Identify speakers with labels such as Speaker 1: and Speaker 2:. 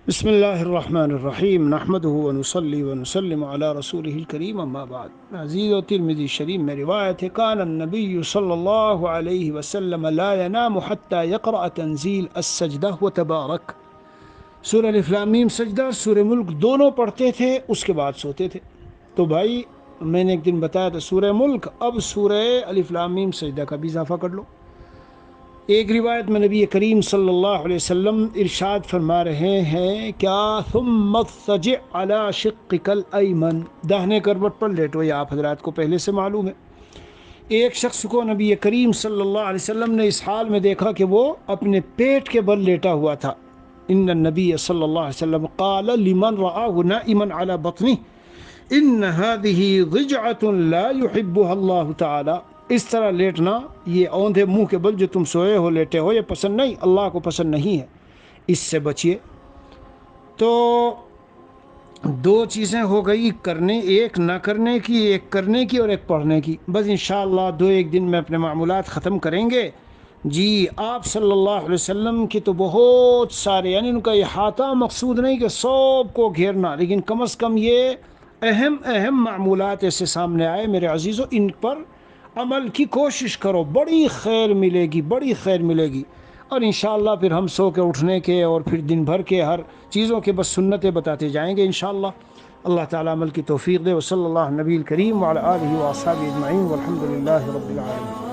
Speaker 1: بسم اللہ الرحمن الرحیم نحمدہ ونصلی ونسلم علی رسولہ الکریم اما بعد۔ عزیز و ترمذی شریف میں روایت ہے کان النبی صلی اللہ علیہ وسلم لا ینام حتی یقرأ تنزیل السجدہ و تبارک۔ سورہ الف لام میم سجدہ سورہ ملک دونوں پڑھتے تھے، اس کے بعد سوتے تھے۔ تو بھائی میں نے ایک دن بتایا تھا سورہ ملک، اب سورہ الف لام میم سجدہ کا بھی اضافہ کر لو۔ ایک روایت میں نبی کریم صلی اللہ علیہ وسلم ارشاد فرما رہے ہیں کیا ثم اضطجع علی شقک الایمن، داہنے کروٹ پر لیٹو، یہ آپ حضرات کو پہلے سے معلوم ہے۔ ایک شخص کو نبی کریم صلی اللہ علیہ وسلم نے اس حال میں دیکھا کہ وہ اپنے پیٹ کے بل لیٹا ہوا تھا۔ ان النبی صلی اللہ علیہ وسلم قال لمن رآہ نائما علی بطنہ ان هذه ضجعۃ لا يحبها اللہ تعالی، اس طرح لیٹنا، یہ اوندھے منہ کے بل جو تم سوئے ہو لیٹے ہو، یہ پسند نہیں، اللہ کو پسند نہیں ہے، اس سے بچیے۔ تو دو چیزیں ہو گئی کرنے، ایک نہ کرنے کی، ایک کرنے کی اور ایک پڑھنے کی۔ بس انشاءاللہ دو ایک دن میں اپنے معمولات ختم کریں گے۔ جی آپ صلی اللہ علیہ وسلم کی تو بہت سارے، یعنی ان کا احاطہ مقصود نہیں کہ سب کو گھیرنا، لیکن کم از کم یہ اہم معمولات ایسے سامنے آئے میرے عزیزو، ان پر عمل کی کوشش کرو، بڑی خیر ملے گی، بڑی خیر ملے گی۔ اور انشاءاللہ پھر ہم سو کے اٹھنے کے اور پھر دن بھر کے ہر چیزوں کے بس سنتیں بتاتے جائیں گے انشاءاللہ۔ اللہ تعالیٰ عمل کی توفیق دے۔ وصلی اللہ نبی الکریم وعلی آلہ واصحابہ اجمعین والحمد للہ رب العالمین۔